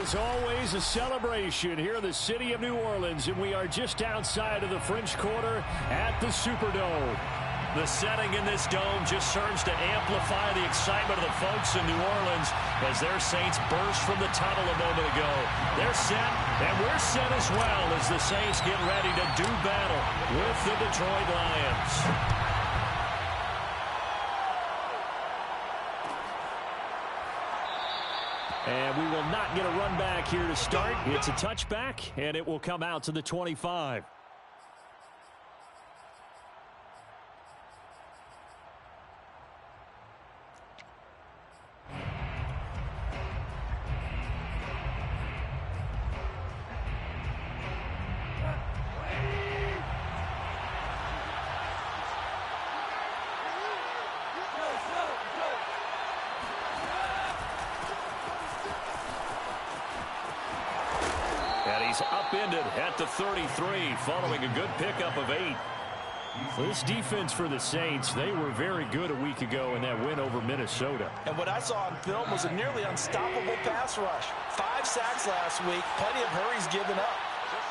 is always a celebration here in the city of New Orleans, and we are just outside of the French Quarter at the Superdome. The setting in this dome just serves to amplify the excitement of the folks in New Orleans as their Saints burst from the tunnel a moment ago. They're set, and we're set as well as the Saints get ready to do battle with the Detroit Lions. And we will not get a run back here to start. It's a touchback, and it will come out to the 25. Upended at the 33 following a good pickup of 8. This defense for the Saints, they were very good a week ago in that win over Minnesota. And what I saw on film was a nearly unstoppable pass rush. 5 sacks last week, plenty of hurries given up.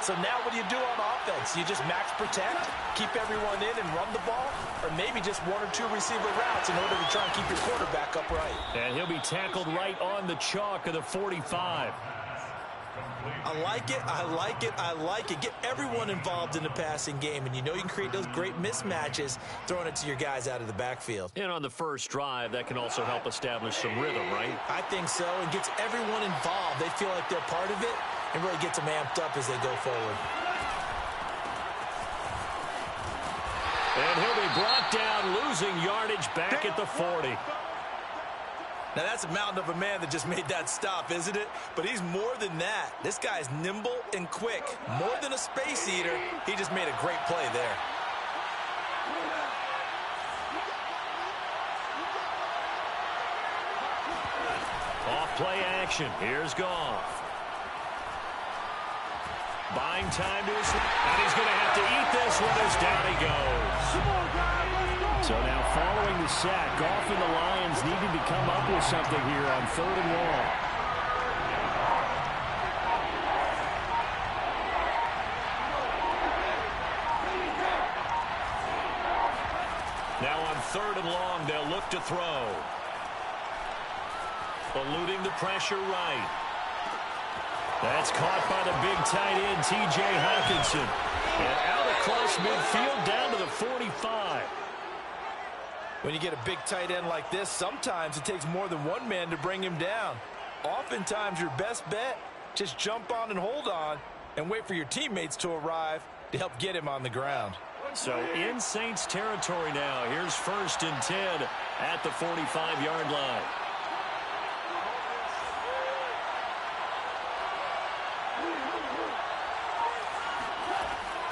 So now what do you do on offense? You just max protect, keep everyone in and run the ball, or maybe just 1 or 2 receiver routes in order to try and keep your quarterback upright. And he'll be tackled right on the chalk of the 45. I like it, I like it, I like it. Get everyone involved in the passing game, and you know you can create those great mismatches throwing it to your guys out of the backfield. And on the first drive, that can also help establish some rhythm, right? I think so, and gets everyone involved. They feel like they're part of it, and really gets them amped up as they go forward. And he'll be brought down, losing yardage back at the 40. Now, that's a mountain of a man that just made that stop, isn't it? But he's more than that. This guy's nimble and quick. More than a space eater, he just made a great play there. Off play action. Here's Goff. Buying time to his... And he's going to have to eat this one as down he goes. So now following the sack, Goff and the Lions needing to come up with something here on 3rd and long. Now on 3rd and long, they'll look to throw. Eluding the pressure right. That's caught by the big tight end, T.J. Hawkinson. And out across midfield down to the 45. When you get a big tight end like this, sometimes it takes more than one man to bring him down. Oftentimes, your best bet, just jump on and hold on and wait for your teammates to arrive to help get him on the ground. So in Saints territory now. Here's 1st and 10 at the 45-yard line.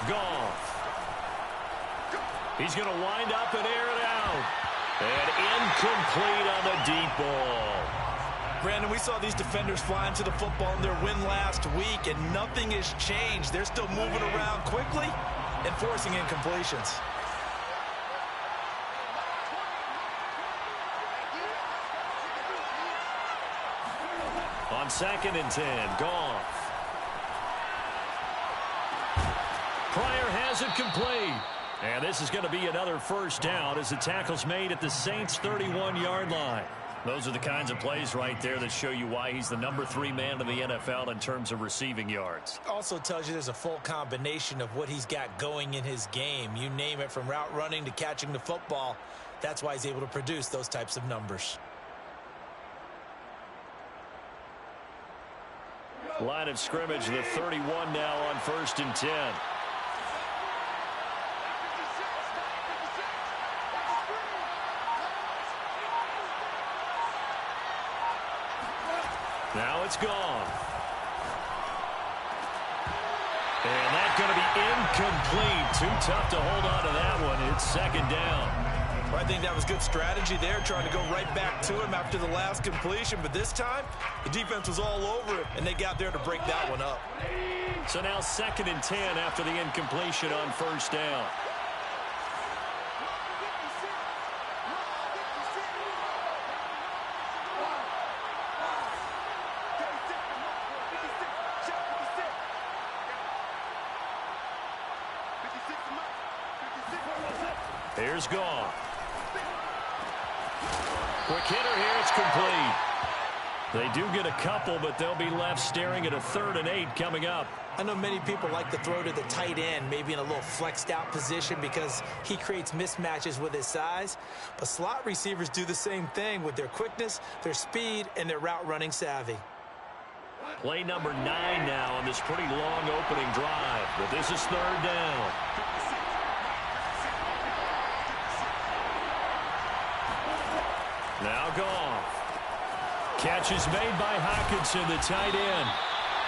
Goff. He's going to wind up and air it out. And incomplete on the deep ball. Brandon, we saw these defenders flying to the football in their win last week, and nothing has changed. They're still moving around quickly and forcing incompletions. On 2nd and 10, Goff. Pryor has it complete. And this is going to be another first down as the tackle's made at the Saints' 31-yard line. Those are the kinds of plays right there that show you why he's the number 3 man in the NFL in terms of receiving yards. Also tells you there's a full combination of what he's got going in his game. You name it, from route running to catching the football. That's why he's able to produce those types of numbers. Line of scrimmage, the 31 now on 1st and 10. Now it's gone. And that's going to be incomplete. Too tough to hold on to that one. It's 2nd down. Well, I think that was good strategy there, trying to go right back to him after the last completion. But this time, the defense was all over it, and they got there to break that one up. So now 2nd and 10 after the incompletion on 1st down. Here's Goff. Quick hitter here. It's complete. They do get a couple, but they'll be left staring at a 3rd and 8 coming up. I know many people like to throw to the tight end, maybe in a little flexed out position because he creates mismatches with his size. But slot receivers do the same thing with their quickness, their speed, and their route running savvy. Play number 9 now on this pretty long opening drive, but this is 3rd down. Now Goff. Catch is made by Hockenson, the tight end.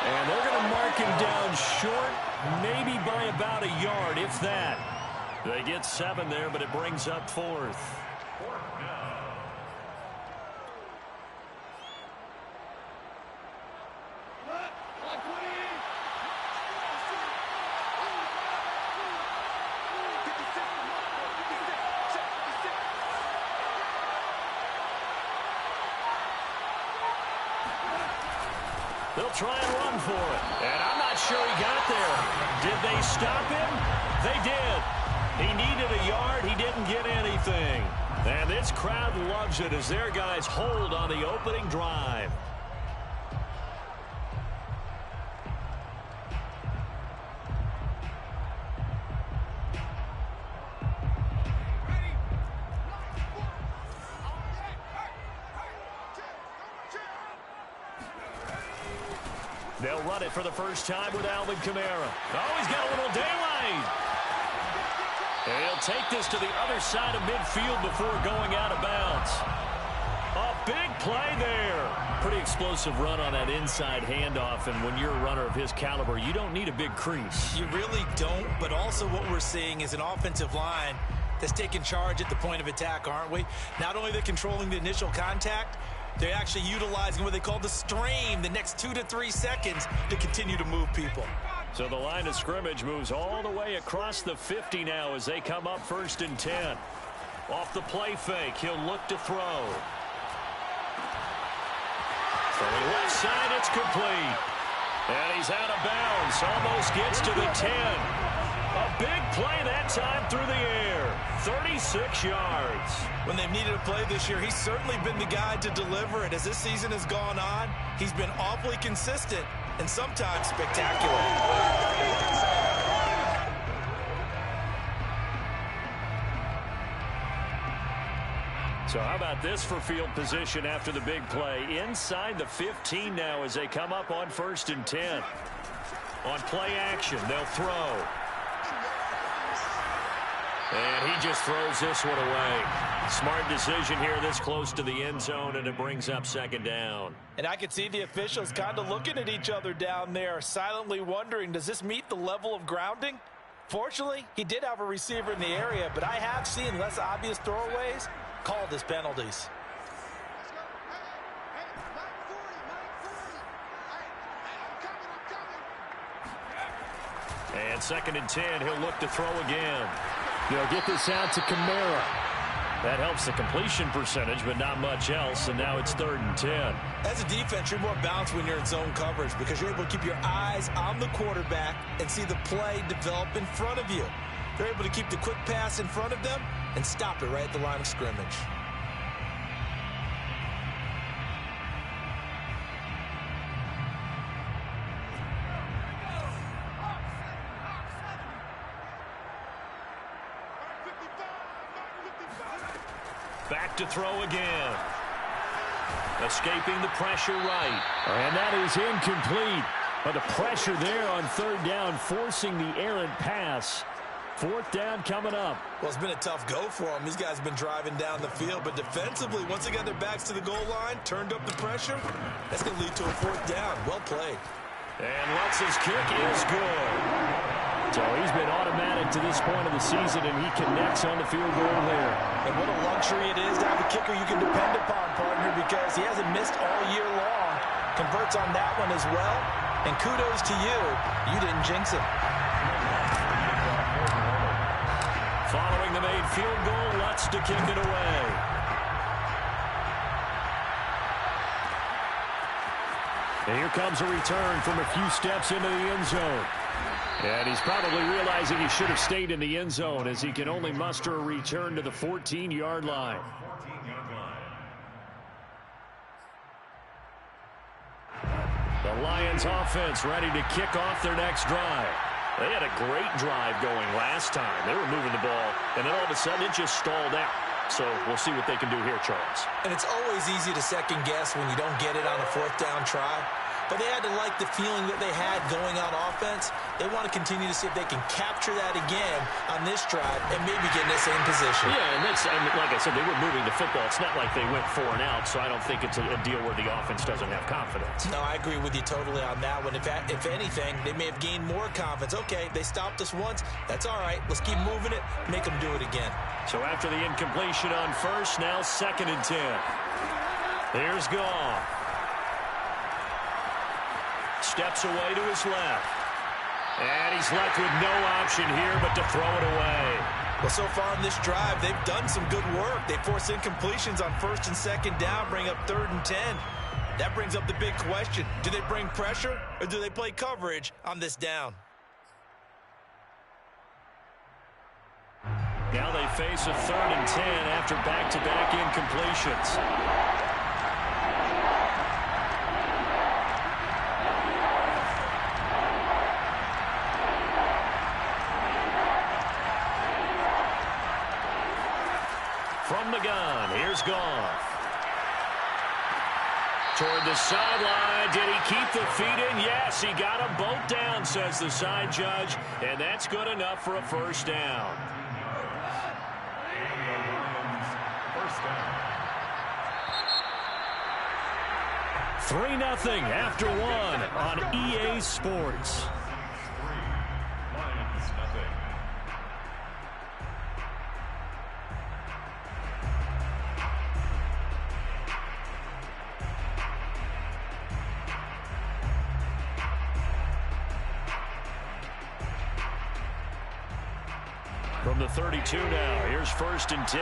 And they're going to mark him down short, maybe by about a yard, if that. They get 7 there, but it brings up 4th. They'll try and run for it. And I'm not sure he got there. Did they stop him? They did. He needed a yard. He didn't get anything. And this crowd loves it as their guys hold on the opening drive. They'll run it for the first time with Alvin Kamara. Oh, he's got a little daylight. And he'll take this to the other side of midfield before going out of bounds. A big play there. Pretty explosive run on that inside handoff, and when you're a runner of his caliber, you don't need a big crease. You really don't, but also what we're seeing is an offensive line that's taking charge at the point of attack, aren't we? Not only they're controlling the initial contact, they're actually utilizing what they call the strain, the next 2 to 3 seconds, to continue to move people. So the line of scrimmage moves all the way across the 50 now as they come up 1st and 10. Off the play fake, he'll look to throw. From the left side, it's complete. And he's out of bounds, almost gets to the 10. A big play that time through the air. 36 yards. When they've needed a play this year, he's certainly been the guy to deliver it. As this season has gone on, he's been awfully consistent and sometimes spectacular. So how about this for field position after the big play? Inside the 15 now as they come up on 1st and 10. On play action, they'll throw. And he just throws this one away. Smart decision here this close to the end zone, and it brings up 2nd down. And I could see the officials kind of looking at each other down there, silently wondering, does this meet the level of grounding? Fortunately, he did have a receiver in the area, but I have seen less obvious throwaways called as penalties. And 2nd and 10, he'll look to throw again. They'll get this out to Kamara. That helps the completion percentage, but not much else, and now it's 3rd and 10. As a defense, you're more balanced when you're in zone coverage because you're able to keep your eyes on the quarterback and see the play develop in front of you. They're able to keep the quick pass in front of them and stop it right at the line of scrimmage. Back to throw again. Escaping the pressure right. And that is incomplete. But the pressure there on 3rd down, forcing the errant pass. 4th down coming up. Well, it's been a tough go for them. These guys have been driving down the field. But defensively, once they got their backs to the goal line, turned up the pressure, that's going to lead to a 4th down. Well played. And Lutz's kick is good. So he's been automatic to this point of the season, and he connects on the field goal there. And what a luxury it is to have a kicker you can depend upon, partner, because he hasn't missed all year long. Converts on that one as well. And kudos to you. You didn't jinx it. Following the made field goal, Lutz to kick it away. And here comes a return from a few steps into the end zone. And he's probably realizing he should have stayed in the end zone as he can only muster a return to the 14-yard line. The Lions offense ready to kick off their next drive. They had a great drive going last time. They were moving the ball, and then all of a sudden it just stalled out. So we'll see what they can do here, Charles. And it's always easy to second guess when you don't get it on a fourth down try. But they had to like the feeling that they had going on offense. They want to continue to see if they can capture that again on this drive and maybe get in the same position. Yeah, and like I said, they were moving the football. It's not like they went 4 and out, so I don't think it's a deal where the offense doesn't have confidence. No, I agree with you totally on that one. If anything, they may have gained more confidence. Okay, they stopped us once. That's all right. Let's keep moving it, make them do it again. So after the incompletion on first, now 2nd and 10. Here's Goff. Steps away to his left. And he's left with no option here but to throw it away. Well, so far in this drive, they've done some good work. They force incompletions on 1st and 2nd down, bring up 3rd and 10. That brings up the big question. Do they bring pressure or do they play coverage on this down? Now they face a 3rd and 10 after back-to-back incompletions. From the gun, here's Goff. Toward the sideline, did he keep the feet in? Yes, he got them both down, says the side judge, and that's good enough for a first down. 3-0 after 1 on EA Sports. From the 32 now, here's 1st and 10.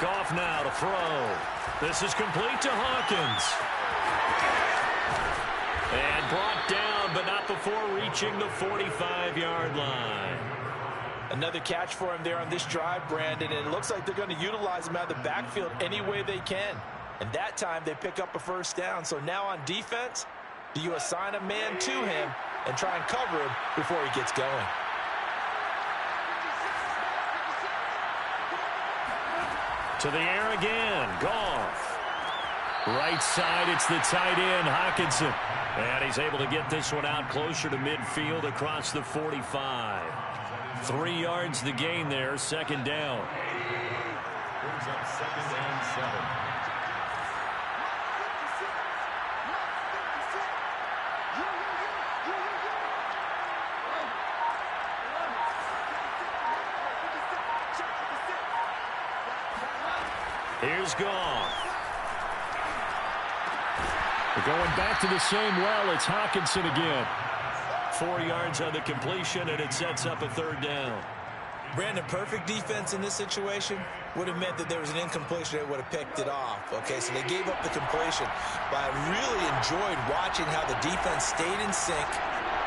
Goff now to throw. This is complete to Hawkins. And brought down, but not before reaching the 45-yard line. Another catch for him there on this drive, Brandon, and it looks like they're going to utilize him out of the backfield any way they can. And that time they pick up a first down. So now on defense, do you assign a man to him and try and cover him before he gets going? To the air again, Goff. Right side, it's the tight end, Hawkinson. And he's able to get this one out closer to midfield across the 45. 3 yards the gain there, 2nd down. Brings up 2nd and 7. Here's Goff. We're going back to the same well. It's Hawkinson again. 4 yards on the completion, and it sets up a 3rd down. Brandon, perfect defense in this situation would have meant that there was an incompletion that would have picked it off. Okay, so they gave up the completion. But I really enjoyed watching how the defense stayed in sync,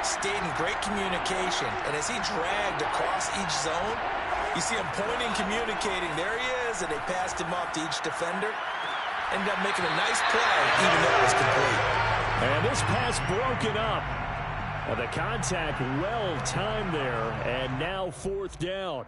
stayed in great communication, and as he dragged across each zone, you see him pointing, communicating. There he is, and they passed him off to each defender. Ended up making a nice play, even though it was complete. And this pass broken up. The contact well timed there, and now 4th down.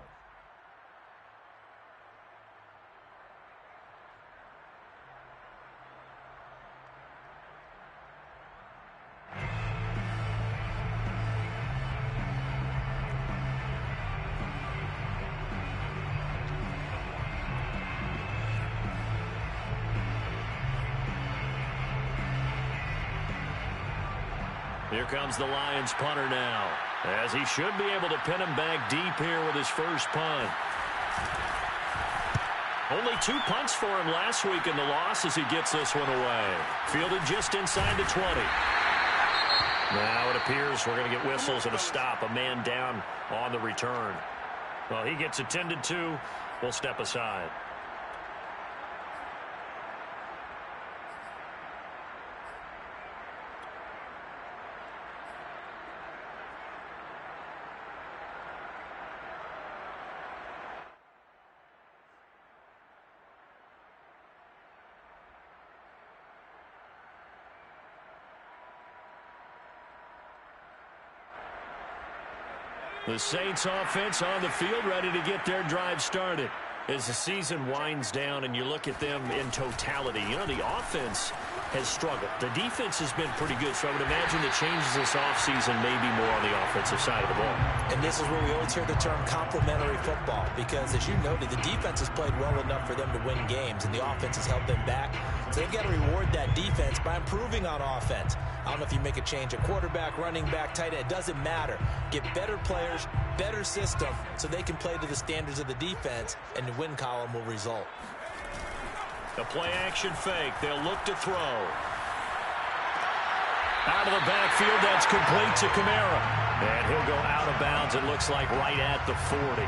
Here comes the Lions punter now, as he should be able to pin him back deep here with his first punt. Only 2 punts for him last week in the loss as he gets this one away. Fielded just inside the 20. Now it appears we're going to get whistles and a stop. A man down on the return. Well, he gets attended to. We'll step aside. The Saints offense on the field, ready to get their drive started. As the season winds down and you look at them in totality, you know, the offense has struggled. The defense has been pretty good, so I would imagine the changes this offseason may be more on the offensive side of the ball. And this is where we always hear the term complementary football, because as you noted, the defense has played well enough for them to win games, and the offense has held them back. So they've got to reward that defense by improving on offense. I don't know if you make a change at quarterback, running back, tight end. It doesn't matter. Get better players, better system, so they can play to the standards of the defense, and the win column will result. The play-action fake. They'll look to throw. Out of the backfield, that's complete to Kamara. And he'll go out of bounds, it looks like, right at the 40.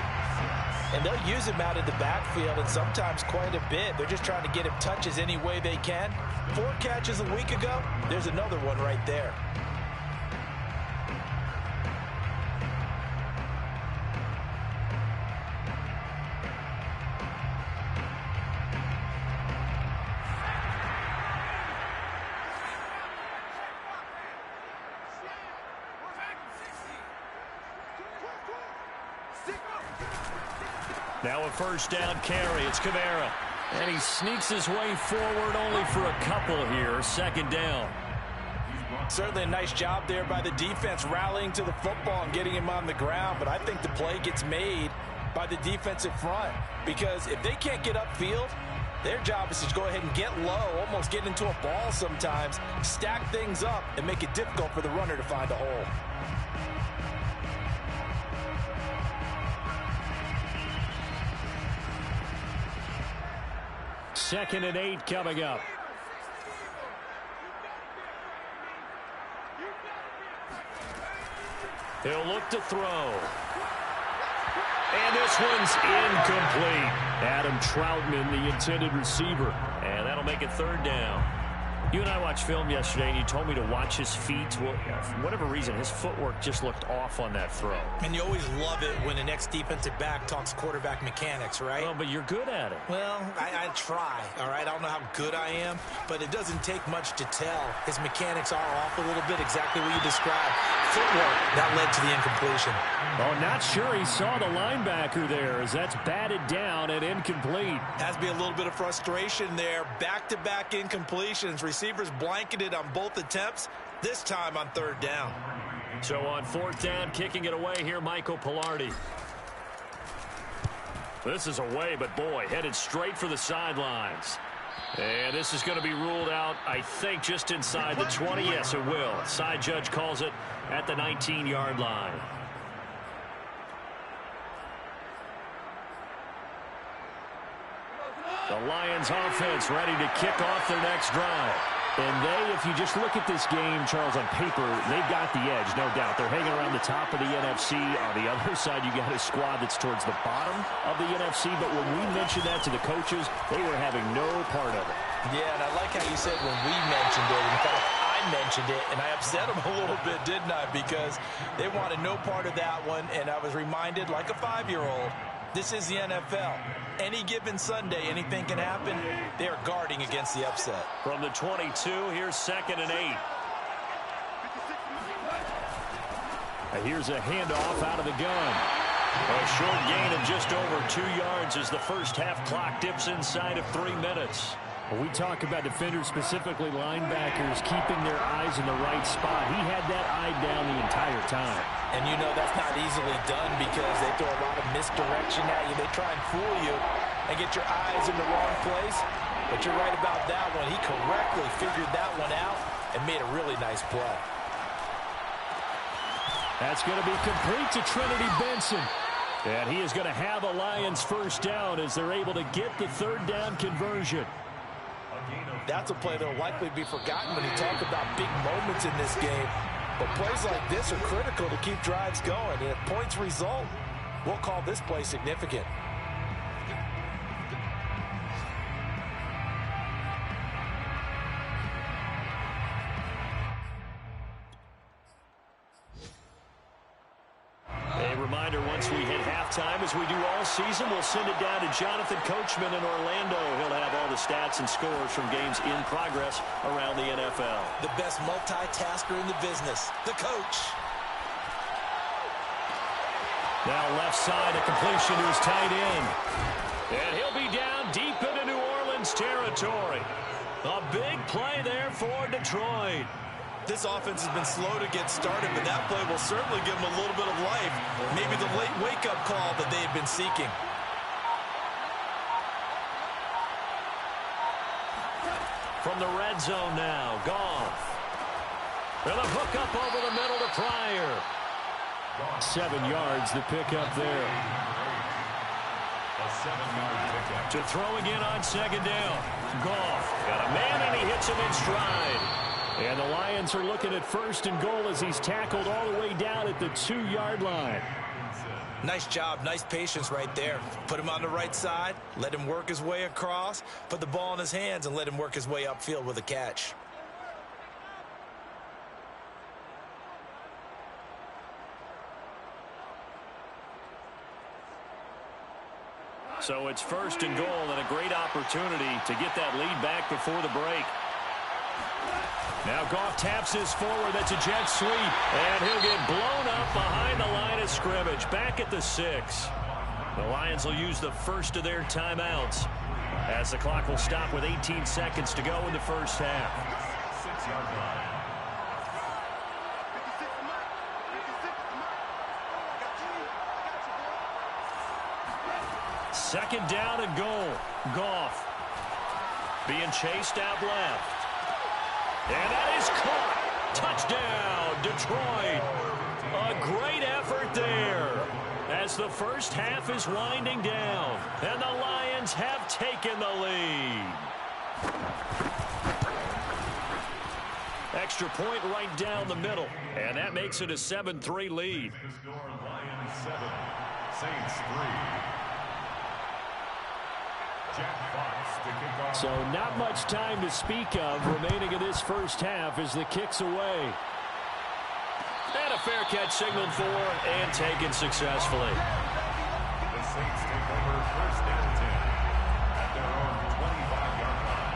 And they'll use him out in the backfield, and sometimes quite a bit. They're just trying to get him touches any way they can. 4 catches a week ago. There's another one right there. Now a first down carry. It's Kamara. And he sneaks his way forward only for a couple here. Second down. Certainly a nice job there by the defense rallying to the football and getting him on the ground. But I think the play gets made by the defensive front. Because if they can't get upfield, their job is to go ahead and get low, almost get into a ball sometimes, stack things up, and make it difficult for the runner to find a hole. Second and 8 coming up. He'll look to throw. And this one's incomplete. Adam Troutman, the intended receiver. And that'll make it third down. You and I watched film yesterday, and you told me to watch his feet. Well, for whatever reason, his footwork just looked off on that throw. And you always love it when the next defensive back talks quarterback mechanics, right? Well, but you're good at it. Well, I try, all right? I don't know how good I am, but it doesn't take much to tell. His mechanics are off a little bit, exactly what you described. Footwork, that led to the incompletion. Oh, not sure he saw the linebacker there, as that's batted down and incomplete. Has to be a little bit of frustration there. Back-to-back incompletions. Receivers blanketed on both attempts, this time on third down. So on fourth down, kicking it away here, Michael Pilardi. This is away, but boy, headed straight for the sidelines. And this is going to be ruled out, I think, just inside the 20. Yes, it will. Side judge calls it at the 19-yard line. The Lions offense ready to kick off their next drive. And they, if you just look at this game, Charles, on paper, they've got the edge, no doubt. They're hanging around the top of the NFC. On the other side, you got a squad that's towards the bottom of the NFC. But when we mentioned that to the coaches, they were having no part of it. Yeah, and I like how you said when we mentioned it. In fact, I mentioned it, and I upset them a little bit, didn't I? Because they wanted no part of that one, and I was reminded, like a 5-year-old, this is the NFL. Any given Sunday, anything can happen. They are guarding against the upset. From the 22, here's second and 8. Here's a handoff out of the gun. A short gain of just over 2 yards as the first half clock dips inside of 3 minutes. When we talk about defenders, specifically linebackers, keeping their eyes in the right spot, he had that eye down the entire time. And you know that's not easily done because they throw a lot of misdirection at you. They try and fool you and get your eyes in the wrong place. But you're right about that one. He correctly figured that one out and made a really nice play. That's going to be complete to Trinity Benson. And he is going to have a Lions first down as they're able to get the third down conversion. That's a play that will likely be forgotten when you talk about big moments in this game. But plays like this are critical to keep drives going. And if points result, we'll call this play significant. A reminder, once we hit halftime, as we do all season, we'll send it down to Jonathan Coachman in Orlando. He'll have all the stats and scores from games in progress around the NFL. The best multitasker in the business, the coach. Now left side, a completion to his tight end. And he'll be down deep into New Orleans territory. A big play there for Detroit. This offense has been slow to get started, but that play will certainly give them a little bit of life. Maybe the late wake-up call that they had been seeking. From the red zone now, Goff. And a hook up over the middle to Pryor. 7 yards, the pickup there. A 7-yard pickup. To throw again on second down. Goff got a man, and he hits him in stride. And the Lions are looking at 1st and goal as he's tackled all the way down at the 2-yard line. Nice job, nice patience right there. Put him on the right side, let him work his way across, put the ball in his hands, and let him work his way upfield with a catch. So it's 1st and goal, and a great opportunity to get that lead back before the break. Now Goff taps this forward. That's a jet sweep. And he'll get blown up behind the line of scrimmage. Back at the 6. The Lions will use the first of their timeouts as the clock will stop with 18 seconds to go in the first half. 6-yard line. Second down and goal. Goff being chased out left. And that is caught. Touchdown, Detroit. A great effort there as the first half is winding down. And the Lions have taken the lead. Extra point right down the middle. And that makes it a 7-3 lead. Lions 7, Saints 3. So not much time to speak of remaining in this first half as the kick's away. And a fair catch signaled for and taken successfully. The Saints take over 1st and 10 at their own 25-yard line.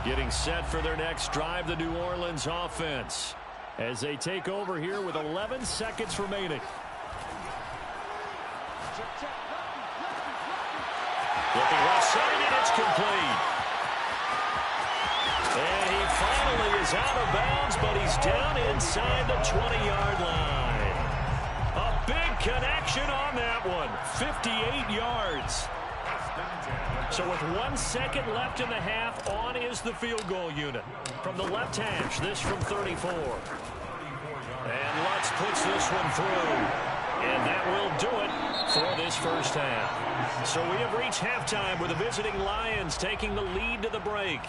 Getting set for their next drive, the New Orleans offense, as they take over here with 11 seconds remaining. Looking left side, and it's complete. And he finally is out of bounds, but he's down inside the 20-yard line. A big connection on that one, 58 yards. So with 1 second left in the half, on is the field goal unit. From the left hash, this from 34. And Lutz puts this one through. And that will do it for this first half. So we have reached halftime with the visiting Lions taking the lead to the break.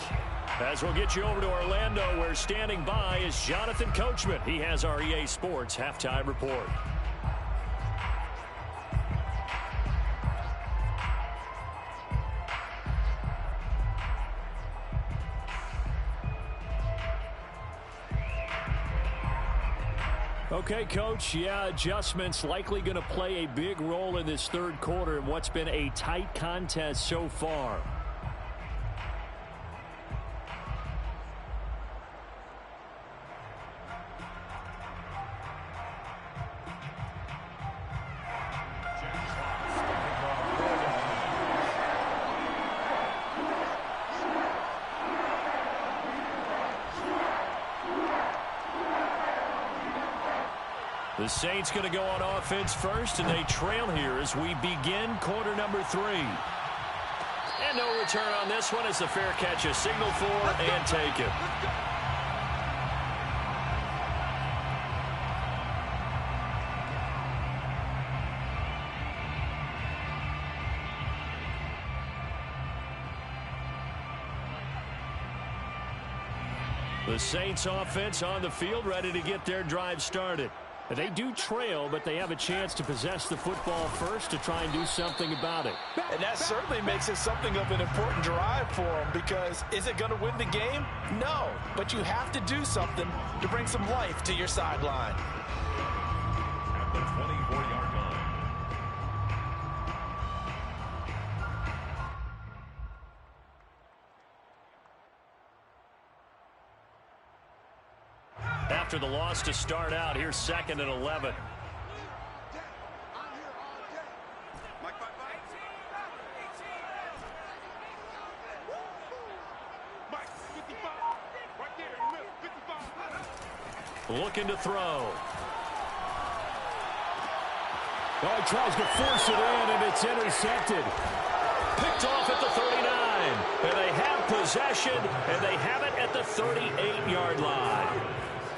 As we'll get you over to Orlando, where standing by is Jonathan Coachman. He has our EA Sports halftime report. Okay, Coach, yeah, adjustments likely going to play a big role in this third quarter in what's been a tight contest so far. The Saints going to go on offense first, and they trail here as we begin quarter number 3. And no return on this one as the fair catch is signaled for and taken. The Saints offense on the field ready to get their drive started. They do trail, but they have a chance to possess the football first to try and do something about it. And that certainly makes it something of an important drive for them, because is it going to win the game? No, but you have to do something to bring some life to your sideline. At the 24-yard line. after the loss to start out. Here's 2nd and 11. Looking to throw. Oh, he tries to force it in, and it's intercepted. Picked off at the 39. And they have possession, and they have it at the 38-yard line.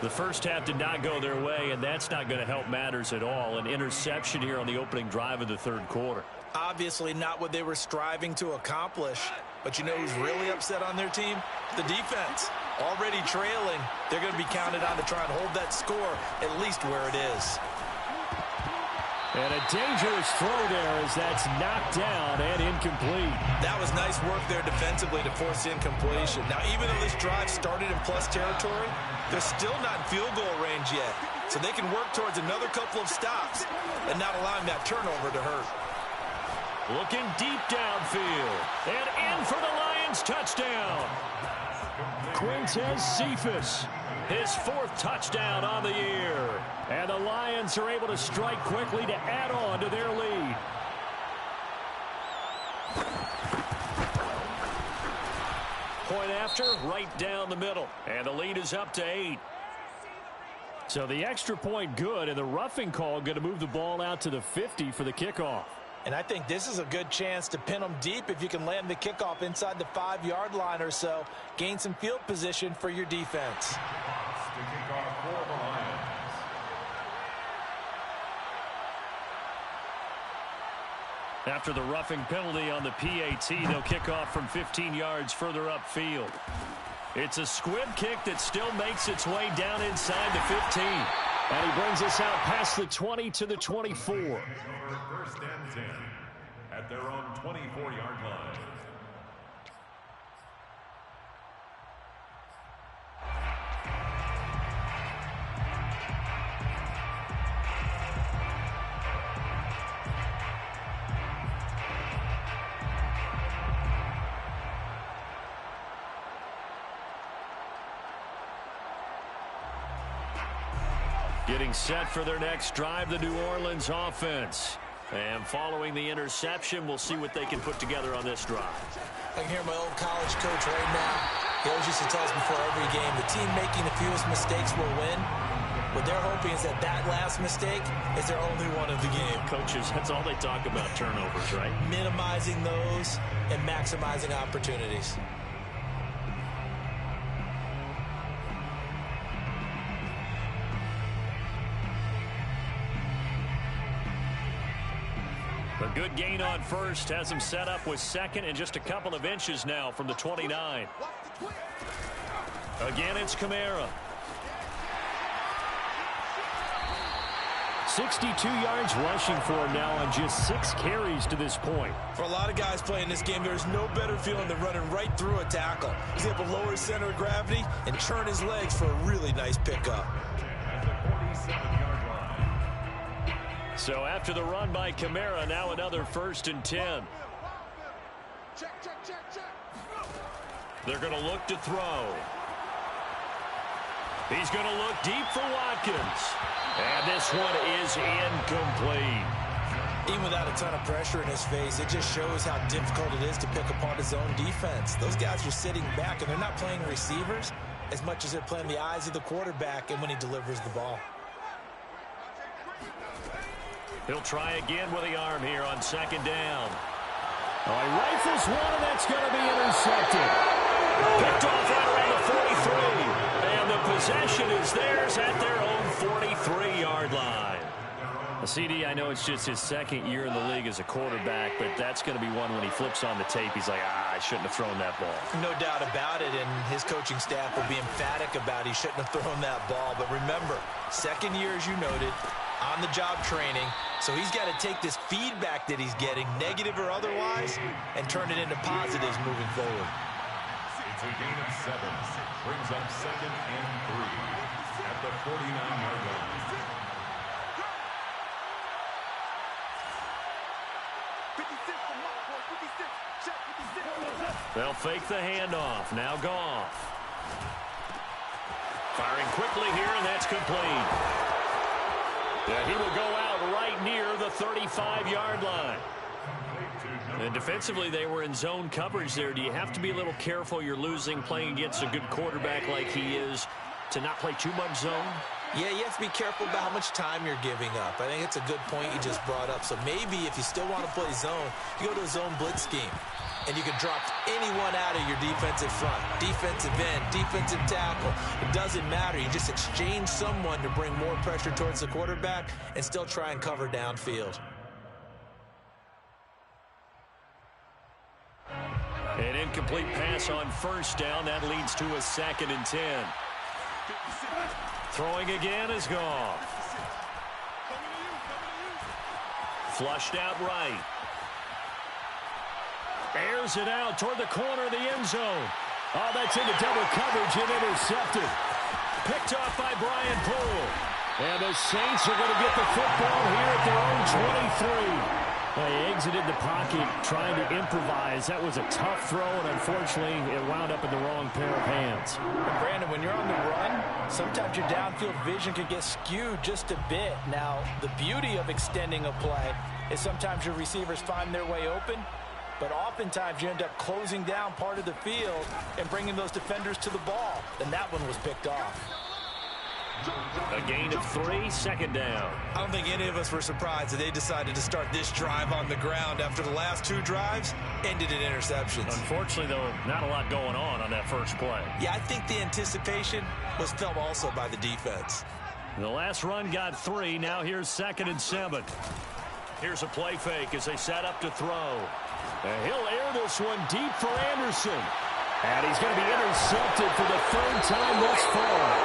The first half did not go their way, and that's not going to help matters at all. An interception here on the opening drive of the third quarter. Obviously not what they were striving to accomplish. But you know who's really upset on their team? The defense. Already trailing, they're going to be counted on to try and hold that score at least where it is. And a dangerous throw there as that's knocked down and incomplete. That was nice work there defensively to force the incompletion. Now, even though this drive started in plus territory, they're still not in field goal range yet. So they can work towards another couple of stops and not allowing that turnover to hurt. Looking deep downfield. And in for the Lions touchdown. Quintez Cephas, his 4th touchdown on the year. And the Lions are able to strike quickly to add on to their lead. Point after, right down the middle. And the lead is up to 8. So the extra point good, and the roughing call going to move the ball out to the 50 for the kickoff. And I think this is a good chance to pin them deep if you can land the kickoff inside the 5-yard line or so. Gain some field position for your defense. To kick off for the Lions. After the roughing penalty on the PAT, they'll kick off from 15 yards further upfield. It's a squib kick that still makes its way down inside the 15. And he brings us out past the 20 to the 24. 1st and 10 at their own 24-yard line. Getting set for their next drive, the New Orleans offense. And following the interception, we'll see what they can put together on this drive. I can hear my old college coach right now. He always used to tell us before every game, the team making the fewest mistakes will win. What they're hoping is that that last mistake is their only one of the game. Coaches, that's all they talk about, turnovers, right? Minimizing those and maximizing opportunities. A good gain on first has him set up with 2nd and just a couple of inches now from the 29. Again, it's Kamara. 62 yards rushing for him now on just 6 carries to this point. For a lot of guys playing this game, there's no better feeling than running right through a tackle. He's able to lower his center of gravity and turn his legs for a really nice pickup. At the 47-yard line. So after the run by Kamara, now another 1st and 10. They're going to look to throw. He's going to look deep for Watkins. And this one is incomplete. Even without a ton of pressure in his face, it just shows how difficult it is to pick apart his own defense. Those guys are sitting back, and they're not playing receivers as much as they're playing the eyes of the quarterback and when he delivers the ball. He'll try again with the arm here on 2nd down. Oh, he rifles one, and that's going to be intercepted. Picked off right around the 43. And the possession is theirs at their own 43-yard line. CD, I know it's just his 2nd year in the league as a quarterback, but that's going to be one when he flips on the tape, he's like, I shouldn't have thrown that ball. No doubt about it, and his coaching staff will be emphatic about he shouldn't have thrown that ball. But remember, 2nd year, as you noted, on-the-job training, so he's got to take this feedback that he's getting, negative or otherwise, and turn it into positives moving forward. It's a gain of 7. Brings up 2nd and 3 at the 49-yard line. They'll fake the handoff. Now Goff. Firing quickly here, and that's complete. Yeah, he will go out right near the 35-yard line. And defensively, they were in zone coverage there. Do you have to be a little careful? You're losing, playing against a good quarterback like he is, to not play too much zone? Yeah, you have to be careful about how much time you're giving up. I think it's a good point you just brought up. So maybe if you still want to play zone, you go to a zone blitz scheme. And you can drop anyone out of your defensive front, defensive end, defensive tackle. It doesn't matter. You just exchange someone to bring more pressure towards the quarterback and still try and cover downfield. An incomplete pass on first down. That leads to a 2nd and 10. Throwing again is Goff. Flushed out right. Airs it out toward the corner of the end zone. Oh, that's into double coverage and intercepted. Picked off by Brian Poole. And the Saints are going to get the football here at their own 23. They exited the pocket trying to improvise. That was a tough throw, and unfortunately, it wound up in the wrong pair of hands. And Brandon, when you're on the run, sometimes your downfield vision can get skewed just a bit. Now, the beauty of extending a play is sometimes your receivers find their way open, but oftentimes you end up closing down part of the field and bringing those defenders to the ball. And that one was picked off. A gain of 3, 2nd down. I don't think any of us were surprised that they decided to start this drive on the ground after the last 2 drives ended in interceptions. Unfortunately, though, not a lot going on that first play. Yeah, I think the anticipation was felt also by the defense. The last run got 3. Now here's 2nd and 7. Here's a play fake as they set up to throw. And he'll air this one deep for Anderson. And he's going to be intercepted for the 3rd time thus far.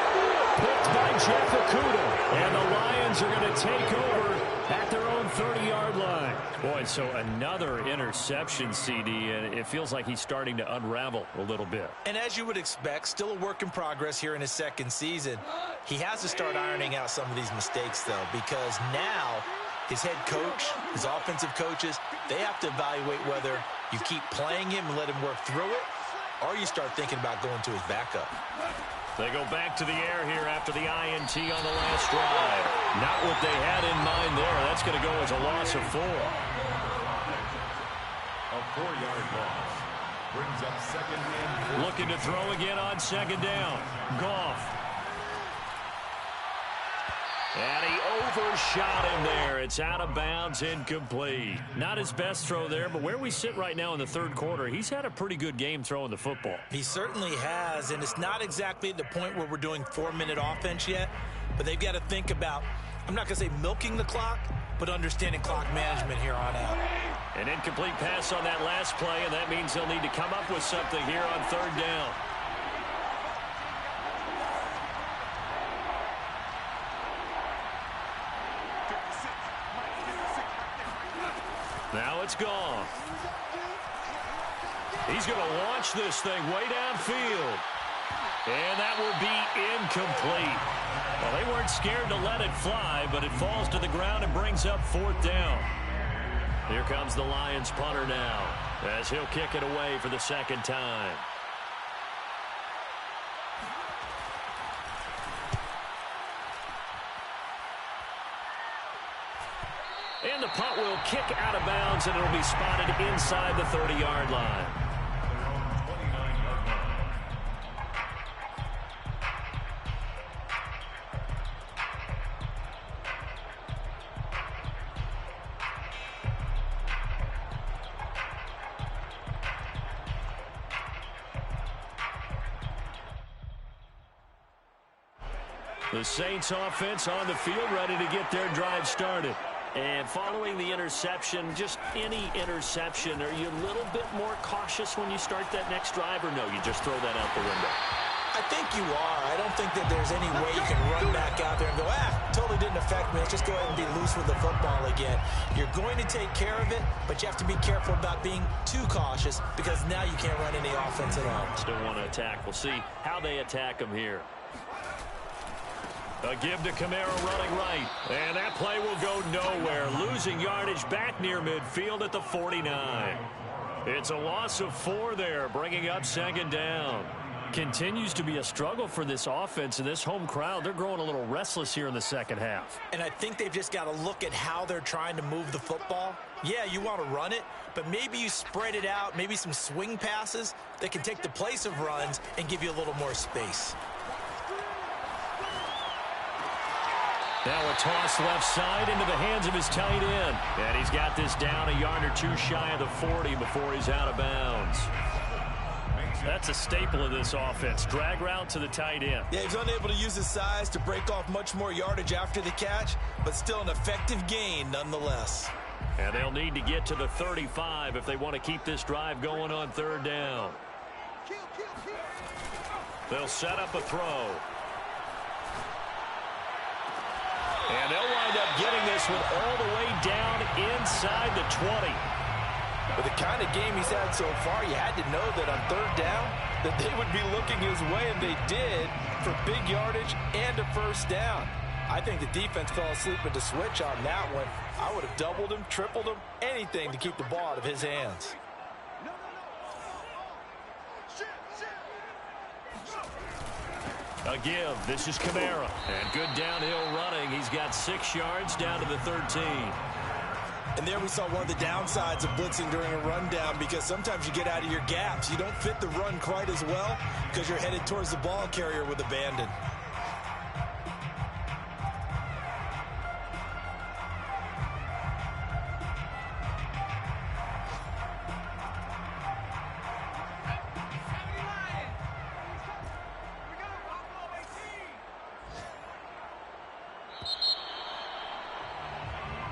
Picked by Jeff Okudah. And the Lions are going to take over at their own 30-yard line. Boy, so another interception, CD, and it feels like he's starting to unravel a little bit. And as you would expect, still a work in progress here in his 2nd season. He has to start ironing out some of these mistakes, though, because now his head coach, his offensive coaches, they have to evaluate whether you keep playing him and let him work through it, or you start thinking about going to his backup. They go back to the air here after the INT on the last drive. Not what they had in mind there. That's going to go as a loss of 4. A 4-yard loss brings up 2nd and 4. Looking to throw again on 2nd down. Goff. And he overshot him there. It's out of bounds, incomplete. Not his best throw there, but where we sit right now in the 3rd quarter, he's had a pretty good game throwing the football. He certainly has, and it's not exactly at the point where we're doing 4-minute offense yet, but they've got to think about, I'm not going to say milking the clock, but understanding clock management here on out. An incomplete pass on that last play, and that means they'll need to come up with something here on 3rd down. Now it's gone. He's going to launch this thing way downfield. And that will be incomplete. Well, they weren't scared to let it fly, but it falls to the ground and brings up 4th down. Here comes the Lions punter now, as he'll kick it away for the 2nd time. And the punt will kick out of bounds, and it'll be spotted inside the 30-yard line. The Saints offense on the field, ready to get their drive started. And following the interception, just any interception, are you a little bit more cautious when you start that next drive, or no, you just throw that out the window? I think you are. I don't think that there's any way you can run back out there and go, totally didn't affect me. Let's just go ahead and be loose with the football again. You're going to take care of it, but you have to be careful about being too cautious because now you can't run any offense at all. Still want to attack. We'll see how they attack them here. A give to Kamara running right. And that play will go nowhere. Losing yardage back near midfield at the 49. It's a loss of 4 there, bringing up 2nd down. Continues to be a struggle for this offense, and this home crowd, they're growing a little restless here in the second half. And I think they've just got to look at how they're trying to move the football. Yeah, you want to run it, but maybe you spread it out, maybe some swing passes that can take the place of runs and give you a little more space. Now a toss left side into the hands of his tight end. And he's got this down a yard or two shy of the 40 before he's out of bounds. That's a staple of this offense. Drag route to the tight end. Yeah, he's unable to use his size to break off much more yardage after the catch, but still an effective gain nonetheless. And they'll need to get to the 35 if they want to keep this drive going on third down. They'll set up a throw. And they'll wind up getting this one all the way down inside the 20. With the kind of game he's had so far, you had to know that on third down that they would be looking his way, and they did, for big yardage and a first down. I think the defense fell asleep at the switch on that one. I would have doubled him, tripled him, anything to keep the ball out of his hands. A give. This is Kamara. And good downhill running. He's got 6 yards down to the 13. And there we saw one of the downsides of blitzing during a rundown, because sometimes you get out of your gaps. You don't fit the run quite as well because you're headed towards the ball carrier with abandon.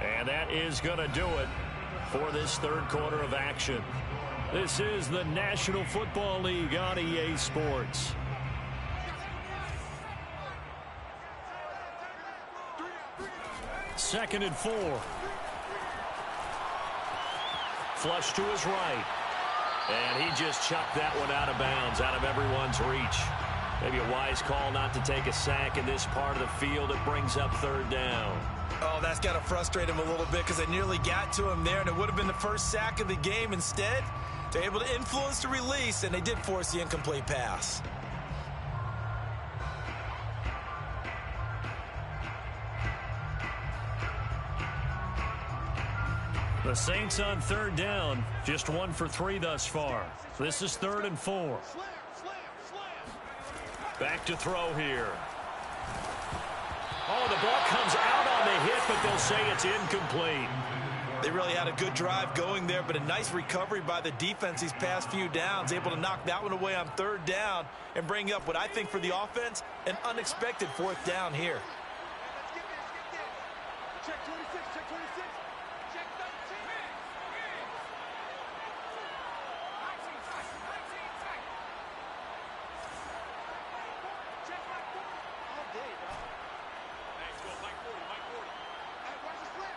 And that is going to do it for this third quarter of action. This is the National Football League on EA Sports. Second and 4. Flush to his right. And he just chucked that one out of bounds, out of everyone's reach. Maybe a wise call not to take a sack in this part of the field. It brings up third down. Oh, that's got to frustrate him a little bit, because they nearly got to him there, and it would have been the first sack of the game. Instead, they're able to influence the release, and they did force the incomplete pass. The Saints on third down, just 1 for 3 thus far. This is 3rd and 4. Back to throw here. Oh, the ball comes out on the hit, but they'll say it's incomplete. They really had a good drive going there, but a nice recovery by the defense these past few downs, able to knock that one away on third down and bring up what I think for the offense, an unexpected 4th down here. Check 26, check 26, check 13. Check Mike 40. All day, bro. Let's go, Mike 40, Mike 40. Hey, watch the slip.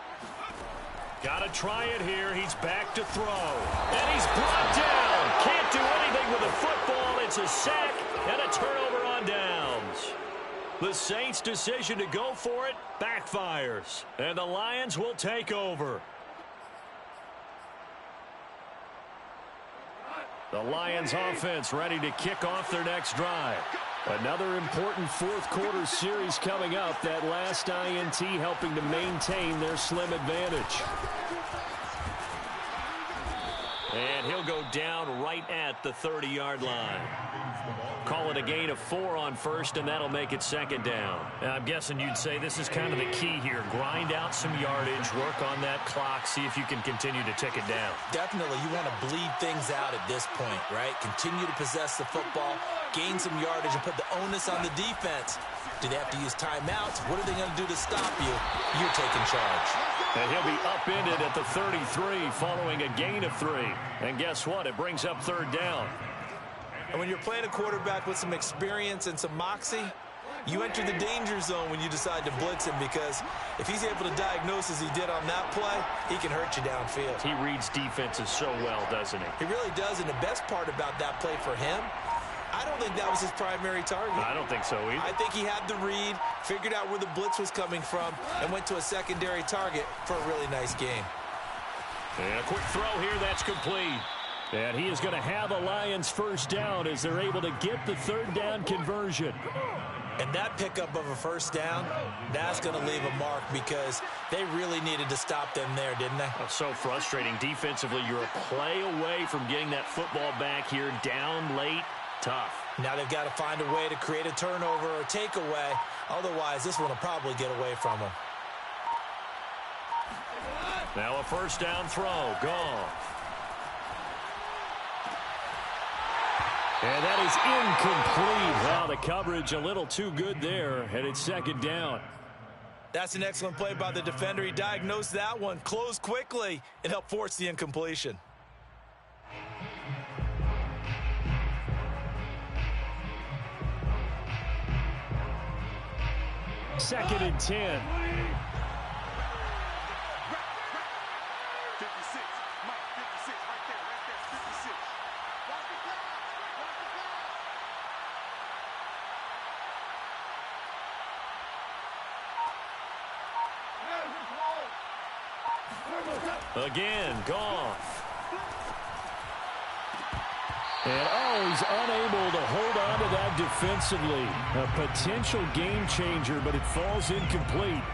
Got to try it here. He's back to throw. And he's brought down. Can't do anything with the football. It's a sack and a turnover on downs. The Saints' decision to go for it backfires. And the Lions will take over. The Lions offense ready to kick off their next drive. Another important fourth quarter series coming up. That last INT helping to maintain their slim advantage. And he'll go down right at the 30-yard line. Call it a gain of 4 on first, and that'll make it 2nd down. And I'm guessing you'd say this is kind of the key here. Grind out some yardage, work on that clock, see if you can continue to tick it down. Definitely, you want to bleed things out at this point, right? Continue to possess the football, gain some yardage, and put the onus on the defense. Do they have to use timeouts? What are they going to do to stop you? You're taking charge. And he'll be upended at the 33 following a gain of 3. And guess what? It brings up 3rd down. And when you're playing a quarterback with some experience and some moxie, you enter the danger zone when you decide to blitz him, because if he's able to diagnose as he did on that play, he can hurt you downfield. He reads defenses so well, doesn't he? He really does, and the best part about that play for him, I don't think that was his primary target. I don't think so either. I think he had the read, figured out where the blitz was coming from, and went to a secondary target for a really nice game. And a quick throw here, that's complete. And he is going to have a Lions first down as they're able to get the third down conversion. And that pickup of a first down, that's going to leave a mark because they really needed to stop them there, didn't they? That's so frustrating. Defensively, you're a play away from getting that football back here. Down late, tough. Now they've got to find a way to create a turnover or a takeaway. Otherwise, this one will probably get away from them. Now a first down throw. Gone. And that is incomplete. Wow, the coverage a little too good there, and it's second down. That's an excellent play by the defender. He diagnosed that one, closed quickly, and helped force the incompletion. Second and 10. 56. Mike, 56. Right there. 56. Watch the flag. Watch the flag. Again, Goff. And he's unable to hold on to that defensively. A potential game changer, but it falls incomplete.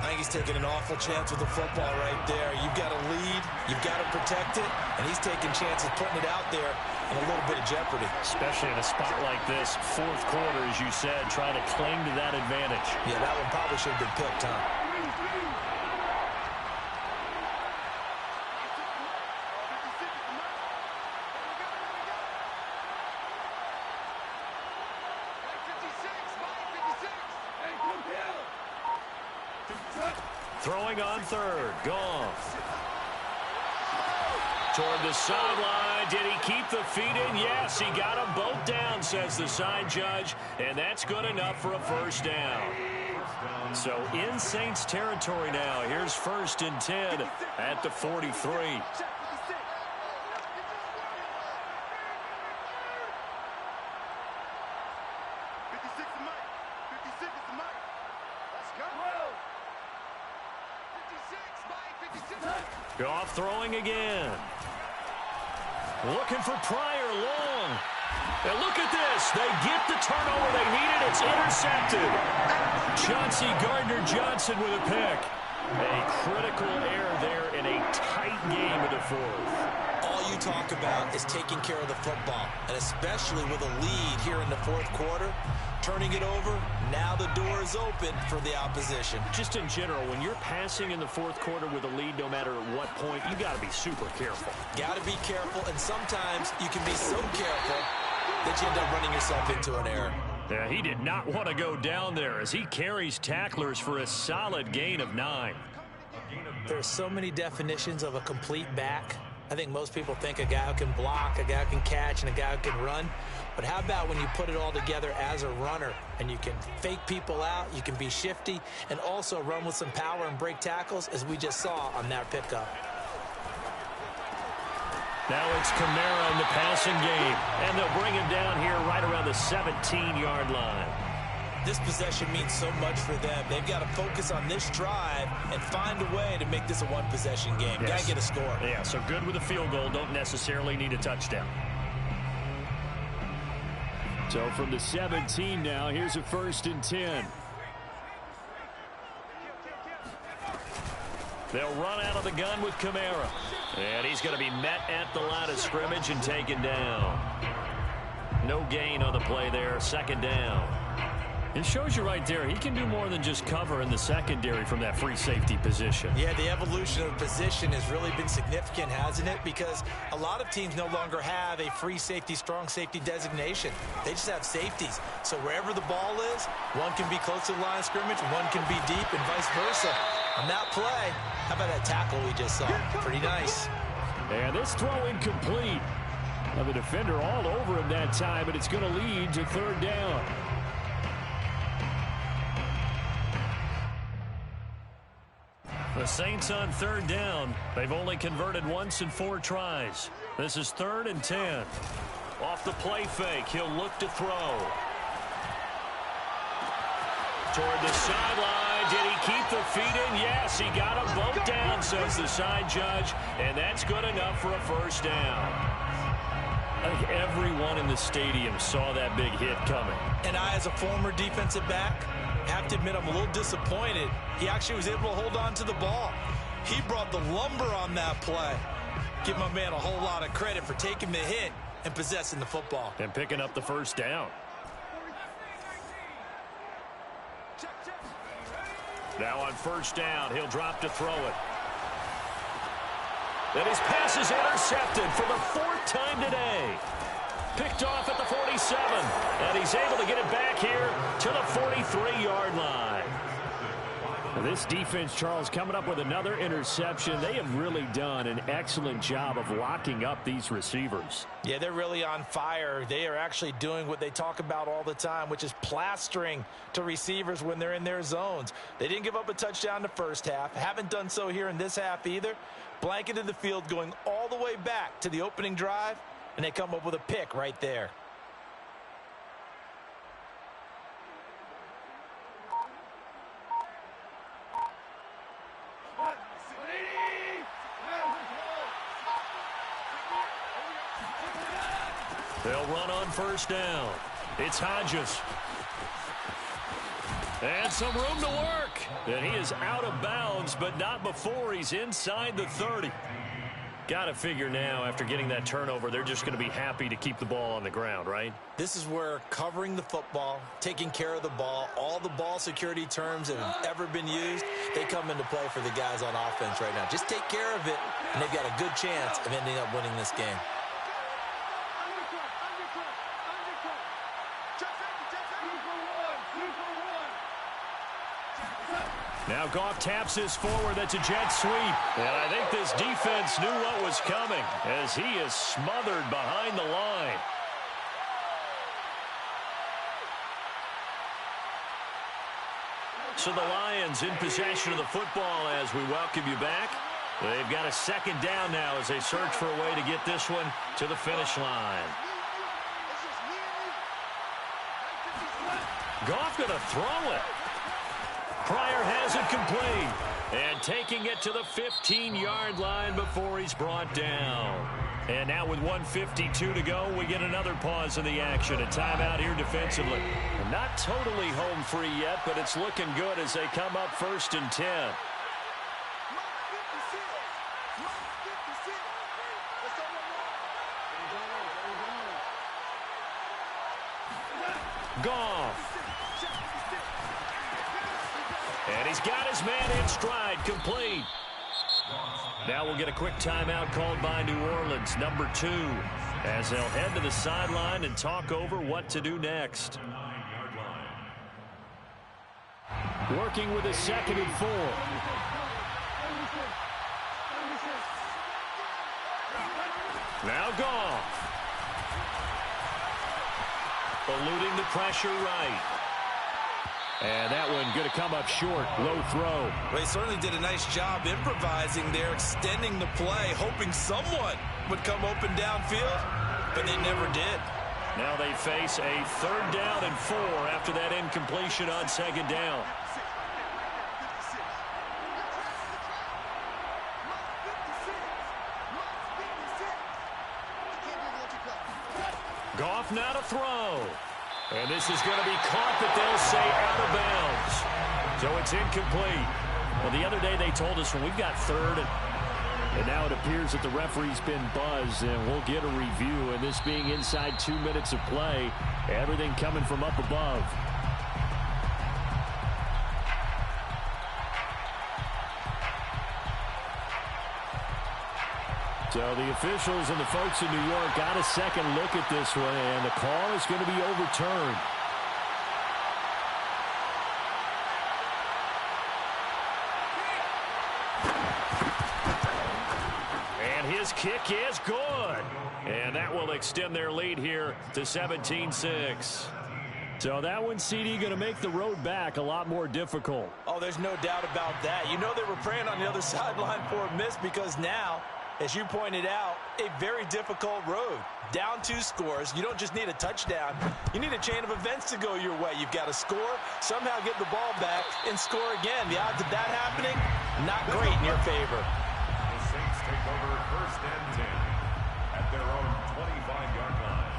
I think he's taking an awful chance with the football right there. You've got to lead, you've got to protect it, and he's taking chances putting it out there in a little bit of jeopardy. Especially in a spot like this, fourth quarter, as you said, trying to cling to that advantage. Yeah, that one probably should have been picked, huh? Throwing on third. Goff. Toward the sideline. Did he keep the feet in? Yes, he got them both down, says the side judge. And that's good enough for a first down. So in Saints territory now. Here's first and 10 at the 43. Goff throwing again. Looking for Pryor long. And look at this. They get the turnover they needed. It's intercepted. Chauncey Gardner-Johnson with a pick. A critical error there in a tight game in the fourth. All you talk about is taking care of the football, and especially with a lead here in the fourth quarter, turning it over, now the door is open for the opposition. Just in general, when you're passing in the fourth quarter with a lead, no matter at what point, you got to be super careful. Got to be careful, and sometimes you can be so careful that you end up running yourself into an error. Yeah, he did not want to go down there as he carries tacklers for a solid gain of 9. There's so many definitions of a complete back. I think most people think a guy who can block, a guy who can catch, and a guy who can run. But how about when you put it all together as a runner and you can fake people out, you can be shifty, and also run with some power and break tackles, as we just saw on that pickup. Now it's Kamara in the passing game, and they'll bring him down here right around the 17-yard line. This possession means so much for them. They've got to focus on this drive and find a way to make this a one-possession game. Yes. Got to get a score. Yeah, so good with a field goal. Don't necessarily need a touchdown. So from the 17 now, here's a first and 10. They'll run out of the gun with Kamara. And he's going to be met at the line of scrimmage and taken down. No gain on the play there. Second down. It shows you right there, he can do more than just cover in the secondary from that free safety position. Yeah, the evolution of the position has really been significant, hasn't it? Because a lot of teams no longer have a free safety, strong safety designation. They just have safeties. So wherever the ball is, one can be close to the line of scrimmage, one can be deep, and vice versa. On that play, how about that tackle we just saw? Pretty nice. And this throw incomplete. Now the defender all over him that time, but it's going to lead to third down. The Saints on third down. They've only converted once in 4 tries. This is 3rd and 10. Off the play fake, he'll look to throw. Toward the sideline. And did he keep the feet in? Yes, he got him both down, says the side judge. And that's good enough for a first down. I think everyone in the stadium saw that big hit coming. And I, as a former defensive back, have to admit I'm a little disappointed. He actually was able to hold on to the ball. He brought the lumber on that play. Give my man a whole lot of credit for taking the hit and possessing the football. And picking up the first down. Now on first down, he'll drop to throw it. And his pass is intercepted for the fourth time today. Picked off at the 47. And he's able to get it back here to the 43-yard line. This defense, Charles, coming up with another interception. They have really done an excellent job of locking up these receivers. Yeah, they're really on fire. They are actually doing what they talk about all the time, which is plastering to receivers when they're in their zones. They didn't give up a touchdown the first half. Haven't done so here in this half either. Blanketed the field going all the way back to the opening drive, and they come up with a pick right there. They'll run on first down. It's Hodges. And some room to work. And he is out of bounds, but not before he's inside the 30. Got to figure now, after getting that turnover, they're just going to be happy to keep the ball on the ground, right? This is where covering the football, taking care of the ball, all the ball security terms that have ever been used, they come into play for the guys on offense right now. Just take care of it, and they've got a good chance of ending up winning this game. Now Goff taps his forward. That's a jet sweep. And I think this defense knew what was coming as he is smothered behind the line. So the Lions in possession of the football as we welcome you back. They've got a second down now as they search for a way to get this one to the finish line. Goff going to throw it. Pryor has it complete. And taking it to the 15-yard line before he's brought down. And now with 1:52 to go, we get another pause in the action. A timeout here defensively. Not totally home free yet, but it's looking good as they come up 1st and 10. Goff. And he's got his man in stride, complete. Now we'll get a quick timeout called by New Orleans, number 2, as they'll head to the sideline and talk over what to do next. Working with a 2nd and 4. Now Goff. Eluding the pressure right. And that one going to come up short. Low throw. Well, he certainly did a nice job improvising there, extending the play, hoping someone would come open downfield, but they never did. Now they face a 3rd down and 4 after that incompletion on 2nd down. Goff now to throw. And this is going to be caught, but they'll say out of bounds. So it's incomplete. Well, the other day they told us when we've got 3rd, and now it appears that the referee's been buzzed, and we'll get a review. And this being inside 2 minutes of play, everything coming from up above. So the officials and the folks in New York got a second look at this one, and the call is going to be overturned. And his kick is good. And that will extend their lead here to 17-6. So that one, CD, going to make the road back a lot more difficult. Oh, there's no doubt about that. You know they were praying on the other sideline for a miss because now As you pointed out, a very difficult road. Down 2 scores. You don't just need a touchdown. You need a chain of events to go your way. You've got to score, somehow get the ball back, and score again. The odds of that happening, not great in your favor. The Saints take over 1st and 10 at their own 25-yard line.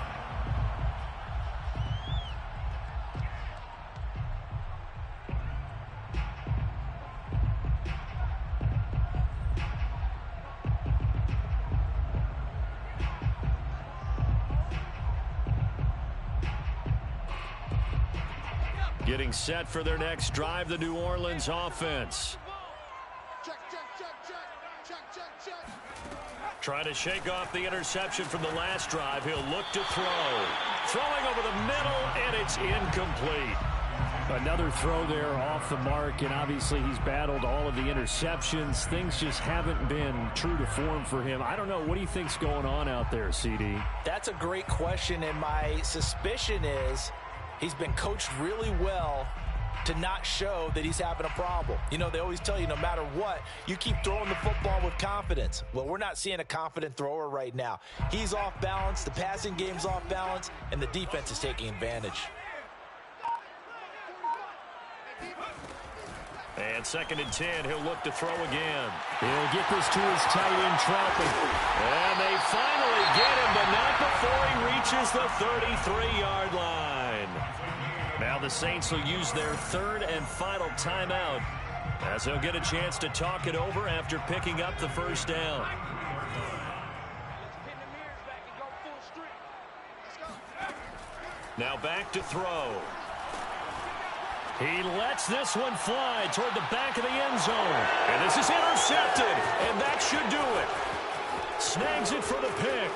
Getting set for their next drive, the New Orleans offense. Check, check, check, check. Check, check, check. Trying to shake off the interception from the last drive. He'll look to throw. Throwing over the middle, and it's incomplete. Another throw there off the mark, and obviously he's battled all of the interceptions. Things just haven't been true to form for him. I don't know. What do you think's going on out there, CD? That's a great question, and my suspicion is he's been coached really well to not show that he's having a problem. You know, they always tell you no matter what, you keep throwing the football with confidence. Well, we're not seeing a confident thrower right now. He's off balance, the passing game's off balance, and the defense is taking advantage. And 2nd and 10, he'll look to throw again. He'll get this to his tight end, Trout. And they finally get him, but not before he reaches the 33-yard line. Now the Saints will use their 3rd and final timeout as they'll get a chance to talk it over after picking up the 1st down. Now back to throw. He lets this one fly toward the back of the end zone. And this is intercepted, and that should do it. Snags it for the pick.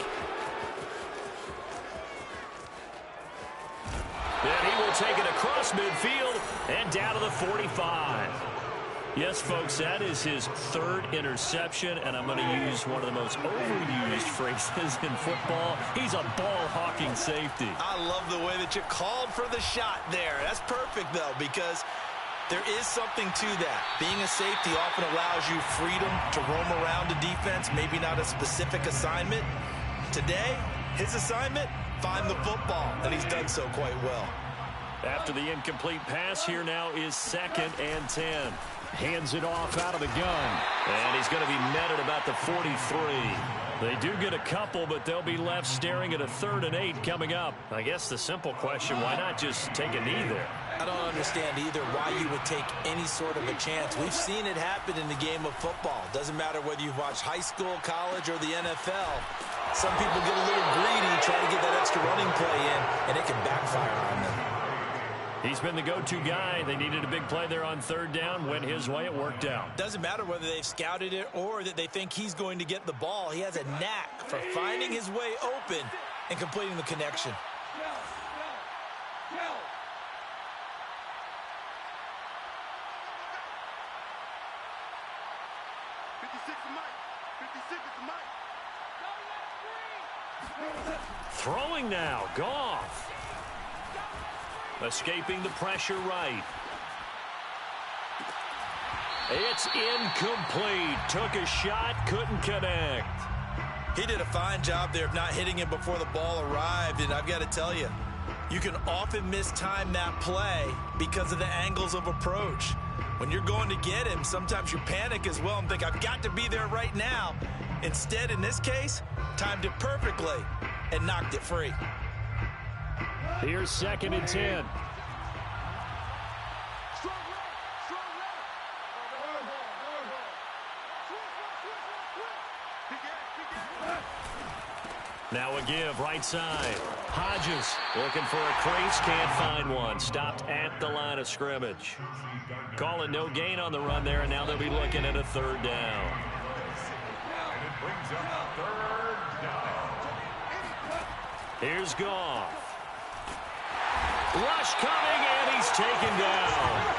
And he will take it across midfield and down to the 45. Yes, folks, that is his 3rd interception, and I'm going to use one of the most overused phrases in football. He's a ball-hawking safety. I love the way that you called for the shot there. That's perfect, though, because there is something to that. Being a safety often allows you freedom to roam around the defense, maybe not a specific assignment. Today, his assignment, find the football, and he's done so quite well. After the incomplete pass, here now is 2nd and 10. Hands it off out of the gun. And he's going to be met at about the 43. They do get a couple, but they'll be left staring at a 3rd and 8 coming up. I guess the simple question, why not just take a knee there? I don't understand either why you would take any sort of a chance. We've seen it happen in the game of football. Doesn't matter whether you've watched high school, college, or the NFL. Some people get a little greedy, try to get that extra running play in, and it can backfire on them. He's been the go-to guy. They needed a big play there on 3rd down. Went his way. It worked out. Doesn't matter whether they've scouted it or that they think he's going to get the ball. He has a knack for finding his way open and completing the connection. Throwing now. Goff. Escaping the pressure right. It's incomplete. Took a shot, couldn't connect. He did a fine job there of not hitting him before the ball arrived, and I've got to tell you, you can often mistime that play because of the angles of approach. When you're going to get him, sometimes you panic as well and think, I've got to be there right now. Instead, in this case, timed it perfectly and knocked it free. Here's 2nd and 10. Now a give, right side. Hodges looking for a crease, can't find one. Stopped at the line of scrimmage. Calling no gain on the run there, and now they'll be looking at a 3rd down. And it brings up 3rd down. Here's Goff. Rush coming, and he's taken down.